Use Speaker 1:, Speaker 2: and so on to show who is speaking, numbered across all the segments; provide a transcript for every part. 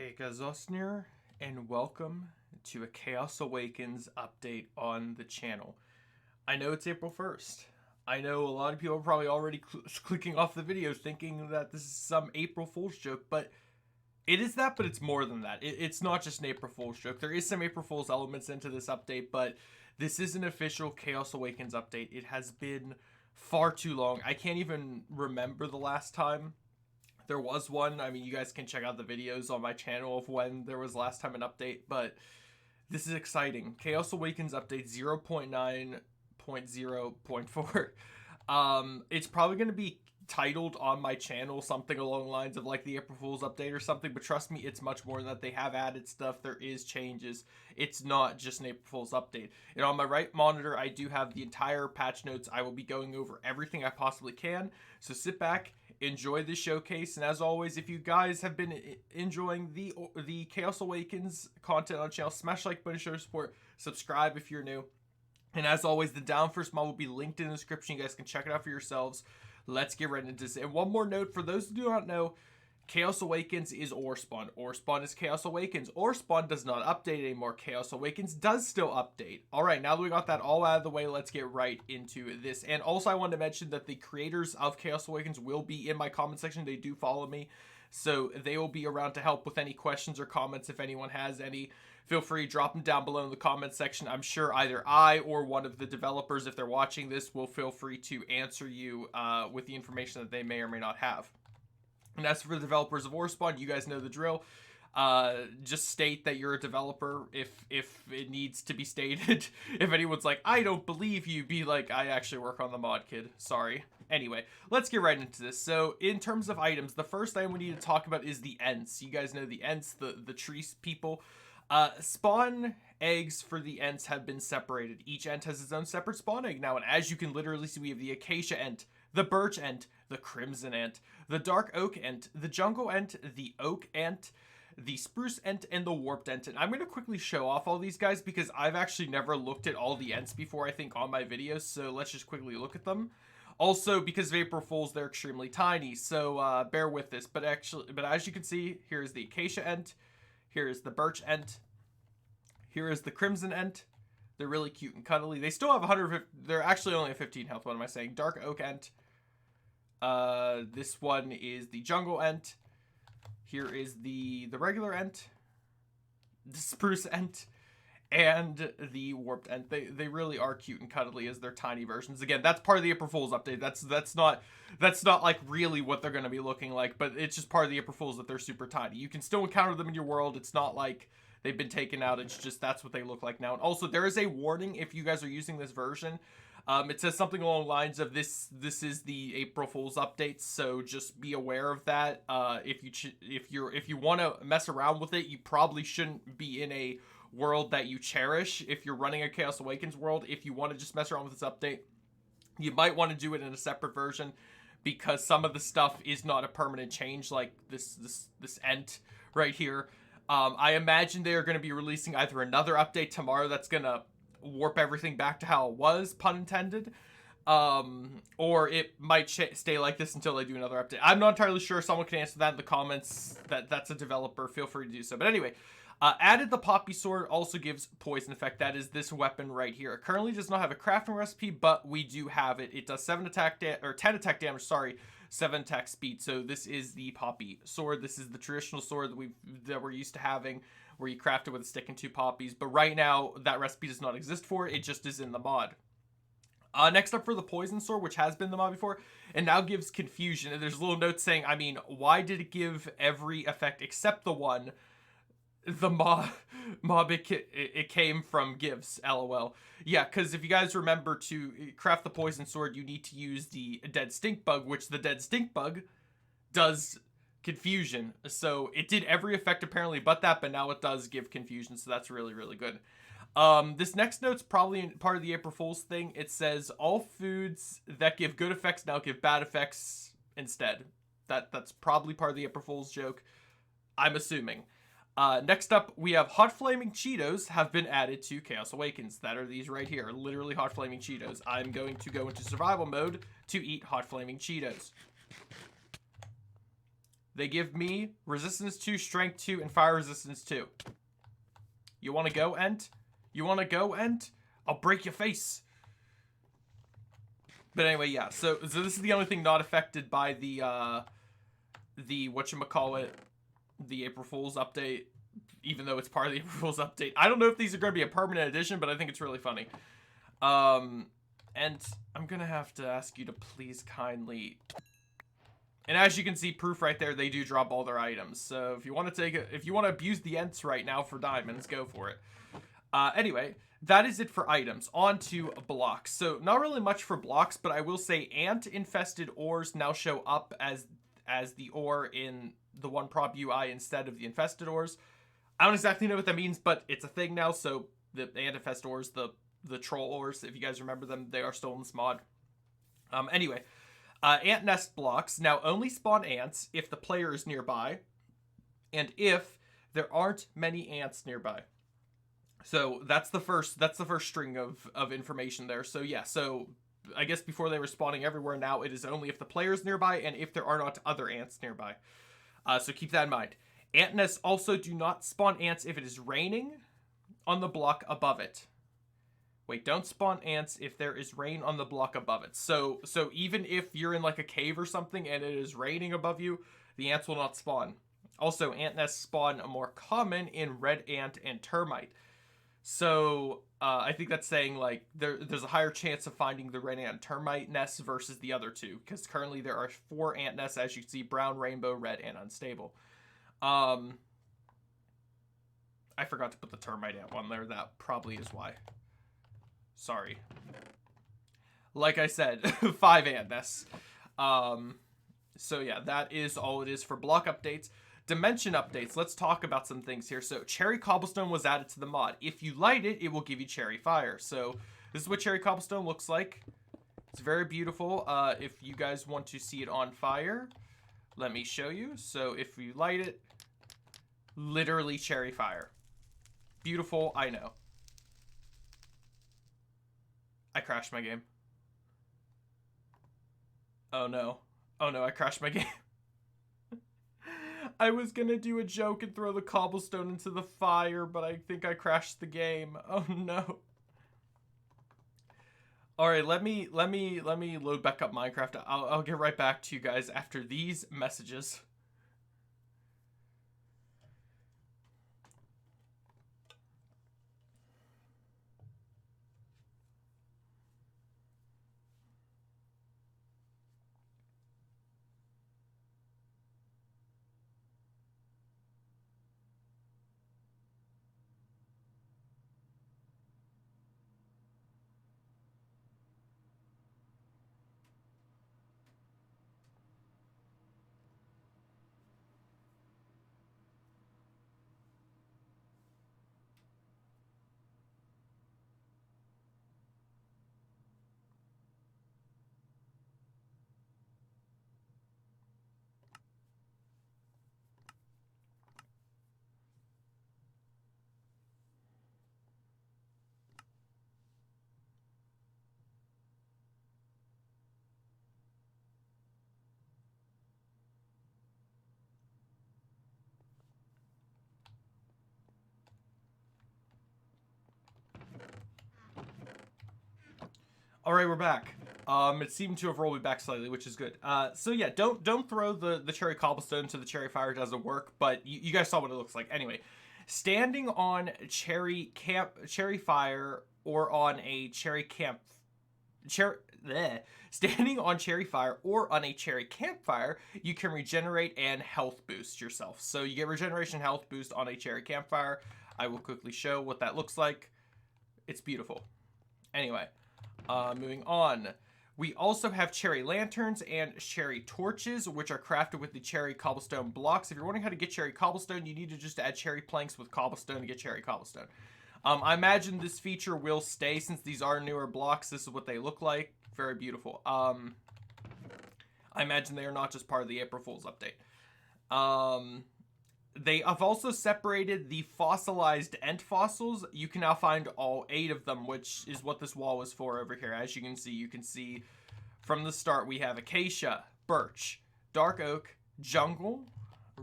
Speaker 1: Hey guys, Osnir, and welcome to a Chaos Awakens update on the channel. I know it's April 1st. I know a lot of people are probably already clicking off the video thinking that this is some April Fool's joke, but it is that, but it's more than that. It's not just an April Fool's joke. There is some April Fool's elements into this update, but this is an official Chaos Awakens update. It has been far too long. I can't even remember the last time there was one. I mean, you guys can check out the videos on my channel of when there was last time an update, but this is exciting. Chaos Awakens update 0.9.0.4. It's probably going to be titled on my channel something along the lines of like the April Fool's update or something, but trust me, it's much more than that. They have added stuff. There is changes. It's not just an April Fool's update. And on my right monitor, I do have the entire patch notes. I will be going over everything I possibly can. So sit back, enjoy this showcase, and as always, if you guys have been enjoying the Chaos Awakens content on the channel, smash like button, show support, subscribe if you're new, and as always, the Down First mod will be linked in the description. You guys can check it out for yourselves. Let's get right into this. And one more note for those who do not know, Chaos Awakens is Orespawn. Orespawn is Chaos Awakens. Orespawn does not update anymore. Chaos Awakens does still update. All right, now that we got that all out of the way, let's get right into this. And also, I wanted to mention that the creators of Chaos Awakens will be in my comment section. They do follow me, so they will be around to help with any questions or comments if anyone has any. Feel free to drop them down below in the comment section. I'm sure either I or one of the developers, if they're watching this, will feel free to answer you with the information that they may or may not have. And as for the developers of Orespawn, you guys know the drill. Just state that you're a developer if it needs to be stated. If anyone's like, I don't believe you, be like, I actually work on the mod, kid. Sorry. Anyway, let's get right into this. So in terms of items, the first item we need to talk about is the Ents. You guys know the Ents, the tree people. Spawn eggs for the Ents have been separated. Each Ent has its own separate spawn egg now, and as you can literally see, we have the Acacia Ent, the Birch Ent, the Crimson Ent, the Dark Oak Ent, the Jungle Ent, the Oak Ent, the Spruce Ent, and the Warped Ent. And I'm going to quickly show off all these guys because I've actually never looked at all the Ents before, I think, on my videos, so let's just quickly look at them. Also, because of April Fools, they're extremely tiny, so bear with this. But as you can see, here's the Acacia Ent, here's the Birch Ent, here is the Crimson Ent. They're really cute and cuddly. They still have 150, they're actually only at 15 health, what am I saying? Dark Oak Ent. This one is the Jungle Ent. Here is the regular Ent, the Spruce Ent, and the Warped Ent. They really are cute and cuddly as their tiny versions. Again, that's part of the April Fool's update. That's not like really what they're going to be looking like, but it's just part of the April Fool's that they're super tiny. You can still encounter them in your world. It's not like they've been taken out. It's just that's what they look like now. And also, there is a warning if you guys are using this version. It says something along the lines of this is the April Fool's update, so just be aware of that. If you want to mess around with it, you probably shouldn't be in a world that you cherish. If you're running a Chaos Awakens world, if you want to just mess around with this update, you might want to do it in a separate version because some of the stuff is not a permanent change, like this Ent right here. I imagine they are going to be releasing either another update tomorrow that's going to warp everything back to how it was, pun intended, or it might stay like this until they do another update. I'm not entirely sure. Someone can answer that in the comments. That's a developer. Feel free to do so. But anyway, added the Poppy Sword also gives poison effect. That is this weapon right here. It currently does not have a crafting recipe, but we do have it. It does 10 attack damage, sorry, 7 attack speed. So this is the Poppy Sword. This is the traditional sword that we're used to having, where you craft it with a stick and 2 poppies. But right now, that recipe does not exist for it. It just is in the mod. Next up for the Poison Sword, which has been the mod before, and now gives Confusion. And there's a little note saying, I mean, why did it give every effect except the one? The mob it came from gives, lol. Yeah, because if you guys remember, to craft the Poison Sword, you need to use the Dead Stink Bug, which the Dead Stink Bug does Confusion. So it did every effect apparently but that, but now it does give Confusion, so that's really, really good. This next note's probably part of the April Fool's thing. It says, all foods that give good effects now give bad effects instead. That's probably part of the April Fool's joke, I'm assuming. Next up, we have Hot Flaming Cheetos have been added to Chaos Awakens. That are these right here, literally Hot Flaming Cheetos. I'm going to go into survival mode to eat Hot Flaming Cheetos. They give me resistance 2, strength 2, and fire resistance 2. You want to go, Ent? You want to go, Ent? I'll break your face. But anyway, yeah. So this is the only thing not affected by the whatchamacallit, the April Fool's update, even though it's part of the April Fool's update. I don't know if these are going to be a permanent addition, but I think it's really funny. And I'm going to have to ask you to please kindly... And as you can see, proof right there, they do drop all their items. So if you want to if you want to abuse the Ents right now for diamonds, go for it. Anyway, that is it for items. On to blocks. So not really much for blocks, but I will say ant-infested ores now show up as the ore in the one prop UI instead of the infested ores. I don't exactly know what that means, but it's a thing now. So the ant-infested ores, the troll ores, if you guys remember them, they are still in this mod. Anyway. Ant nest blocks now only spawn ants if the player is nearby, and if there aren't many ants nearby. So that's the first string of information there. So yeah, so I guess before they were spawning everywhere, now it is only if the player is nearby and if there are not other ants nearby. So keep that in mind. Ant nests also do not spawn ants if it is raining on the block above it. Wait, don't spawn ants if there is rain on the block above it. So even if you're in like a cave or something and it is raining above you, the ants will not spawn. Also, ant nests spawn more common in red ant and termite. So I think that's saying like there's a higher chance of finding the red ant and termite nests versus the other two, because currently there are 4 ant nests, as you can see: brown, rainbow, red, and unstable. I forgot to put the termite ant one there. That probably is why. Sorry. Like I said, 5 ant nests. So yeah, that is all it is for block updates. Dimension updates. Let's talk about some things here. So cherry cobblestone was added to the mod. If you light it, it will give you cherry fire. So this is what cherry cobblestone looks like. It's very beautiful. If you guys want to see it on fire, let me show you. So if you light it, literally cherry fire. Beautiful, I know. I crashed my game. Oh no. Oh no, I crashed my game. I was gonna do a joke and throw the cobblestone into the fire, but I think I crashed the game. Oh no. Alright, let me load back up Minecraft. I'll get right back to you guys after these messages. All right, we're back. It seemed to have rolled me back slightly, which is good. So yeah, don't throw the cherry cobblestone to the cherry fire. It doesn't work, but you guys saw what it looks like. Anyway, standing on cherry fire or on a standing on cherry fire or on a cherry campfire, you can regenerate and health boost yourself. So you get regeneration health boost on a cherry campfire. I will quickly show what that looks like. It's beautiful. Anyway. Moving on. We also have cherry lanterns and cherry torches, which are crafted with the cherry cobblestone blocks. If you're wondering how to get cherry cobblestone, you need to just add cherry planks with cobblestone to get cherry cobblestone. I imagine this feature will stay since these are newer blocks. This is what they look like. Very beautiful. I imagine they are not just part of the April Fool's update. They have also separated the fossilized ent fossils. You can now find all 8 of them, which is what this wall was for over here. As you can see from the start, we have acacia, birch, dark oak, jungle,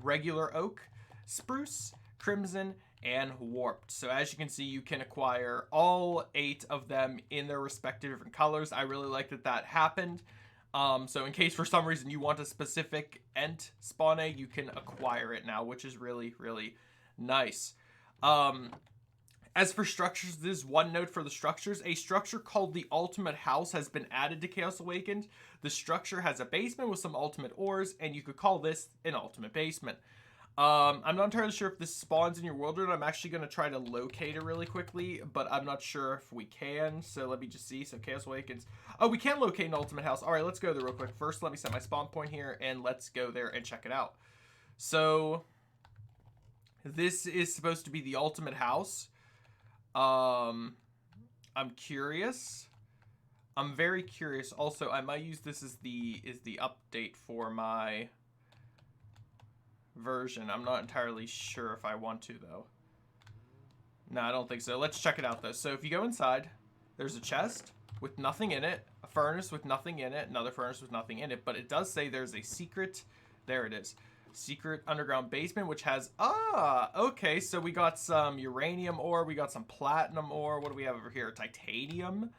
Speaker 1: regular oak, spruce, crimson, and warped. So as you can see, you can acquire all 8 of them in their respective different colors. I really like that that happened. So in case for some reason you want a specific ent spawn egg, you can acquire it now, which is really, really nice. As for structures, this is one note for the structures. A structure called the Ultimate House has been added to Chaos Awakened. The structure has a basement with some ultimate ores, and you could call this an ultimate basement. I'm not entirely sure if this spawns in your world or not. I'm actually going to try to locate it really quickly, but I'm not sure if we can. So let me just see. So Chaos Awakens. Oh, we can locate an ultimate house. All right, let's go there real quick. First, let me set my spawn point here, and let's go there and check it out. So this is supposed to be the ultimate house. I'm curious. I'm very curious. Also, I might use this as the update for my version. I'm not entirely sure if I want to, though. No, I don't think so. Let's check it out, though. So if you go inside, there's a chest with nothing in it, a furnace with nothing in it, another furnace with nothing in it, but it does say there's a secret. There it is. Secret underground basement, which has, okay, so we got some uranium ore, we got some platinum ore. What do we have over here? Titanium,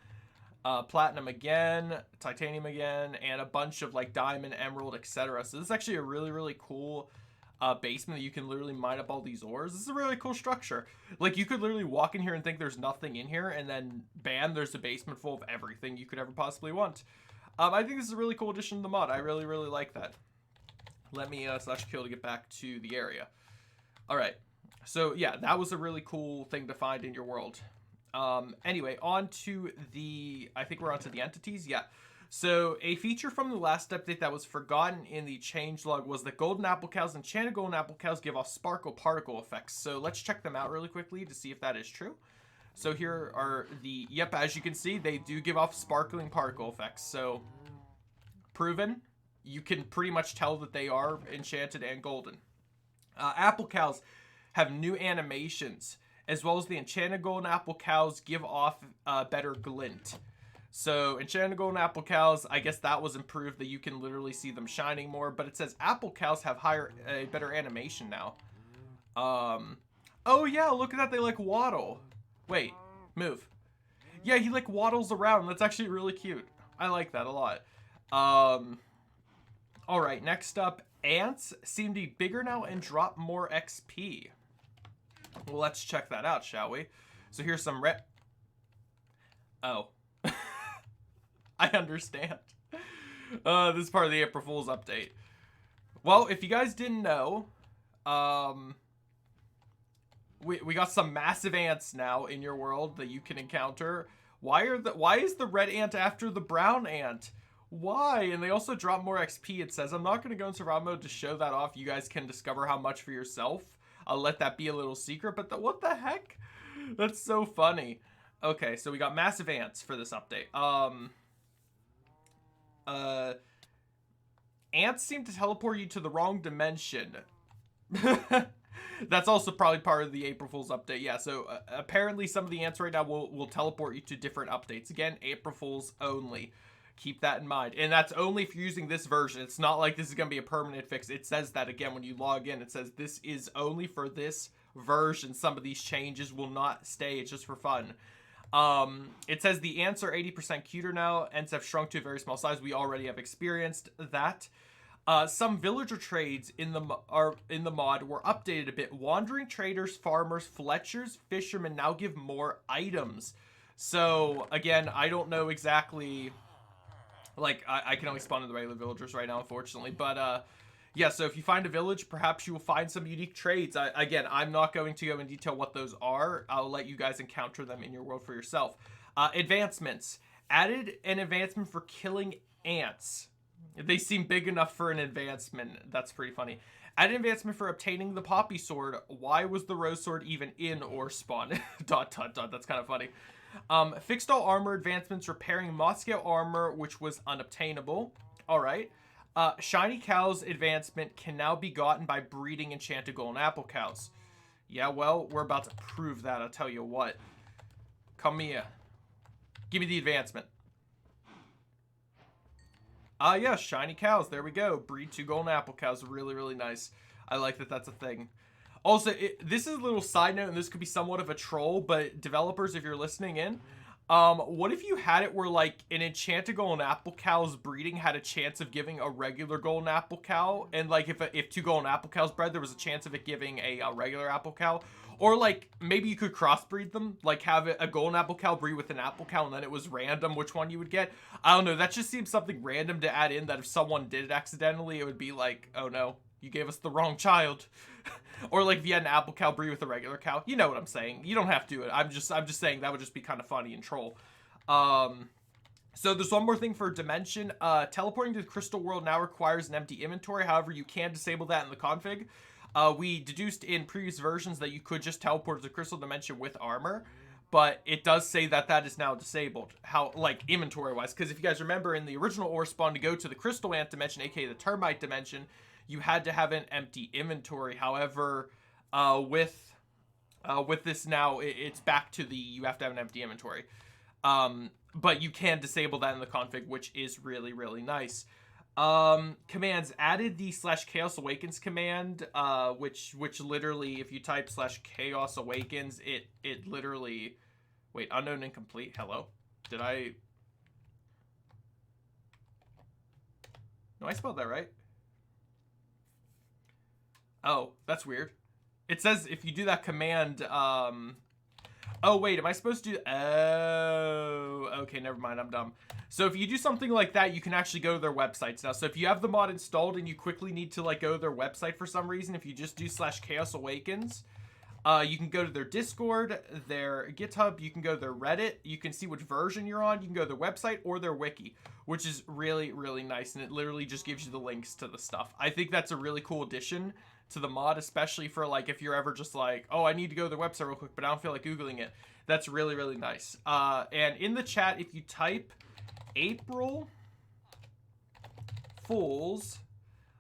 Speaker 1: platinum again, titanium again, and a bunch of like diamond, emerald, etc. So this is actually a really, really cool basement that you can literally mine up all these ores. This is a really cool structure. Like, you could literally walk in here and think there's nothing in here, and then bam, there's a basement full of everything you could ever possibly want. I think this is a really cool addition to the mod. I really, really like that. Let me slash kill to get back to the area. All right. So yeah, that was a really cool thing to find in your world. Anyway, on to the, I think we're on to the entities. Yeah. So a feature from the last update that was forgotten in the changelog was that golden apple cows and enchanted golden apple cows give off sparkle particle effects. So let's check them out really quickly to see if that is true. So here are the, yep, as you can see, they do give off sparkling particle effects. So proven. You can pretty much tell that they are enchanted and golden. Apple cows have new animations, as well as the enchanted golden apple cows give off better glint. So enchanted golden apple cows, I guess that was improved, that you can literally see them shining more, but it says apple cows have better animation now. Oh yeah, look at that, they like waddle. Wait, move. Yeah, he like waddles around. That's actually really cute. I like that a lot. All right, next up, ants seem to be bigger now and drop more XP. Well, let's check that out, shall we? So here's some Oh. I understand. This is part of the April Fool's update. Well, if you guys didn't know, we got some massive ants now in your world that you can encounter. Why is the red ant after the brown ant? Why? And they also drop more XP, it says. I'm not going to go in survival mode to show that off. You guys can discover how much for yourself. I'll let that be a little secret, but what the heck? That's so funny. Okay, so we got massive ants for this update. Ants seem to teleport you to the wrong dimension. That's also probably part of the April Fool's update. Yeah, so apparently some of the ants right now will teleport you to different updates. Again, April Fool's only. Keep that in mind. And that's only if you're using this version. It's not like this is going to be a permanent fix. It says that again when you log in. It says this is only for this version. Some of these changes will not stay. It's just for fun. It says the ants are 80% cuter now. Ants have shrunk to a very small size. We already have experienced that. Some villager trades in the mod were updated a bit. Wandering traders, farmers, fletchers, fishermen now give more items. So again, I don't know exactly. Like, I can only spawn in the regular villagers right now, unfortunately. But, yeah, so if you find a village, perhaps you will find some unique trades. Again, I'm not going to go in detail what those are. I'll let you guys encounter them in your world for yourself. Advancements. Added an advancement for killing ants. They seem big enough for an advancement. That's pretty funny. Added advancement for obtaining the poppy sword. Why was the rose sword even in Orespawn? ... That's kind of funny. Fixed all armor advancements, repairing moss-scale armor, which was unobtainable. Alright. Shiny cows advancement can now be gotten by breeding enchanted golden apple cows. Yeah, well, we're about to prove that, I'll tell you what. Come here. Give me the advancement. Yeah, shiny cows. There we go. Breed 2 golden apple cows. Really, really nice. I like that that's a thing. Also, this is a little side note, and this could be somewhat of a troll, but developers, if you're listening in, what if you had it where, like, an enchanted golden apple cow's breeding had a chance of giving a regular golden apple cow, and, like, if two golden apple cows bred, there was a chance of it giving a regular apple cow? Or, like, maybe you could crossbreed them, like, have a golden apple cow breed with an apple cow, and then it was random which one you would get. I don't know, that just seems something random to add in, that if someone did it accidentally, it would be like, oh no, you gave us the wrong child. Or like if you had an apple cow breed with a regular cow. You know what I'm saying. You don't have to do it. I'm just saying that would just be kind of funny and troll. So there's one more thing for Dimension. Teleporting to the Crystal World now requires an empty inventory. However, you can disable that in the config. We deduced in previous versions that you could just teleport to the Crystal Dimension with armor. But it does say that that is now disabled. How, like, inventory-wise. Because if you guys remember, in the original Orespawn, to go to the Crystal Ant Dimension, aka the Termite Dimension, you had to have an empty inventory. However, with this now, it's back to you have to have an empty inventory. But you can disable that in the config, which is really, really nice. Commands added the /Chaos Awakens command, which literally, if you type /Chaos Awakens, it literally, wait, unknown incomplete. Hello, did I? No, I spelled that right. Oh, that's weird. It says if you do that command, oh, wait, am I supposed to? Oh, okay, never mind, I'm dumb. So if you do something like that, you can actually go to their websites now. So if you have the mod installed and you quickly need to, like, go to their website for some reason, if you just do /Chaos Awakens, you can go to their Discord, their GitHub, you can go to their Reddit, you can see which version you're on, you can go to their website or their wiki, which is really, really nice, and it literally just gives you the links to the stuff. I think that's a really cool addition to the mod, especially for, like, if you're ever just like, oh, I need to go to their website real quick, but I don't feel like Googling it. That's really, really nice. And in the chat, if you type April Fools,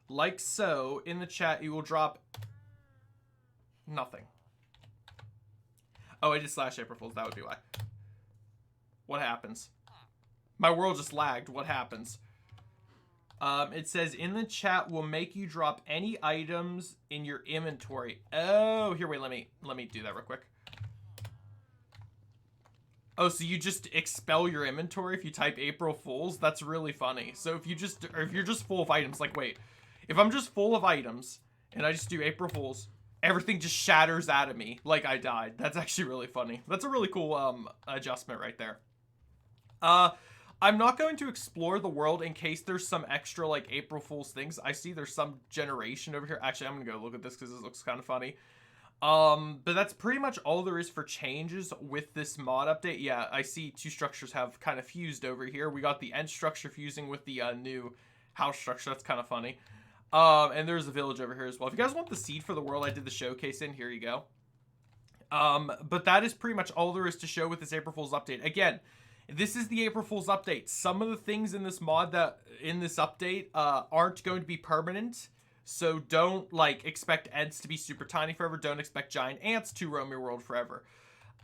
Speaker 1: like so, in the chat, you will drop nothing. Oh, it is /April Fools, that would be why. What happens? My world just lagged. What happens? It says, in the chat, will make you drop any items in your inventory. Oh, here, wait, let me do that real quick. Oh, so you just expel your inventory if you type April Fools? That's really funny. So if you're just full of items, like, wait, if I'm just full of items and I just do April Fools, everything just shatters out of me like I died. That's actually really funny. That's a really cool adjustment right there. I'm not going to explore the world in case there's some extra, like, April Fool's things. I see there's some generation over here. Actually, I'm going to go look at this because this looks kind of funny. But that's pretty much all there is for changes with this mod update. Yeah, I see two structures have kind of fused over here. We got the end structure fusing with the new house structure. That's kind of funny. And there's a village over here as well. If you guys want the seed for the world I did the showcase in, here you go. But that is pretty much all there is to show with this April Fool's update. Again, this is the April Fool's update. Some of the things in this mod that in this update aren't going to be permanent. So don't, like, expect ants to be super tiny forever. Don't expect giant ants to roam your world forever.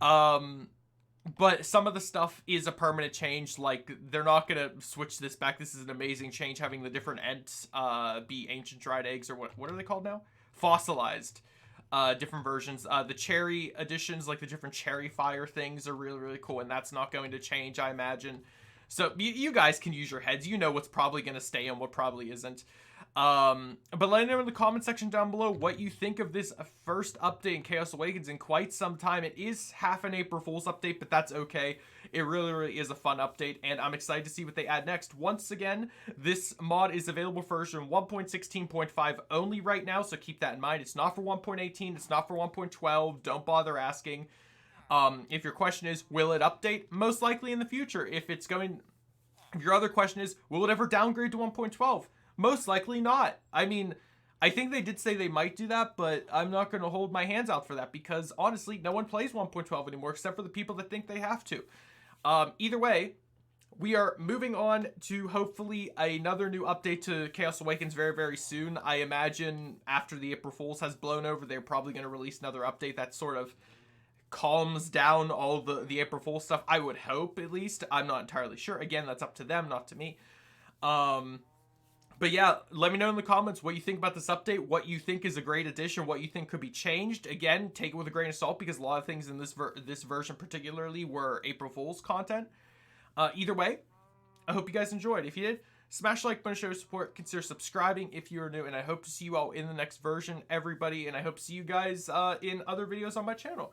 Speaker 1: But some of the stuff is a permanent change. Like, they're not going to switch this back. This is an amazing change, having the different ants be ancient dried eggs, or what are they called now? Fossilized. Different versions. The cherry additions, like the different cherry fire things, are really, really cool, and that's not going to change, I imagine. So you guys can use your heads. You know what's probably going to stay and what probably isn't. But let me know in the comment section down below what you think of this first update in Chaos Awakens in quite some time. It is half an April Fool's update, but that's okay. It really, really is a fun update, and I'm excited to see what they add next. Once again, this mod is available for version 1.16.5 only right now, so keep that in mind. It's not for 1.18, it's not for 1.12, don't bother asking. If your question is, will it update? Most likely in the future. If your other question is, will it ever downgrade to 1.12? Most likely not. I mean, I think they did say they might do that, but I'm not going to hold my hands out for that because, honestly, no one plays 1.12 anymore except for the people that think they have to. Either way, we are moving on to hopefully another new update to Chaos Awakens very, very soon. I imagine after the April Fool's has blown over, they're probably going to release another update that sort of calms down all the April Fool's stuff. I would hope, at least. I'm not entirely sure. Again, that's up to them, not to me. But yeah, let me know in the comments what you think about this update, what you think is a great addition, what you think could be changed. Again, take it with a grain of salt because a lot of things in this version particularly were April Fool's content. Either way, I hope you guys enjoyed. If you did, smash the like button, show your support, consider subscribing if you're new, and I hope to see you all in the next version, everybody, and I hope to see you guys in other videos on my channel.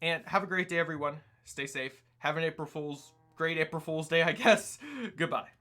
Speaker 1: And have a great day, everyone. Stay safe. Have an great April Fool's Day, I guess. Goodbye.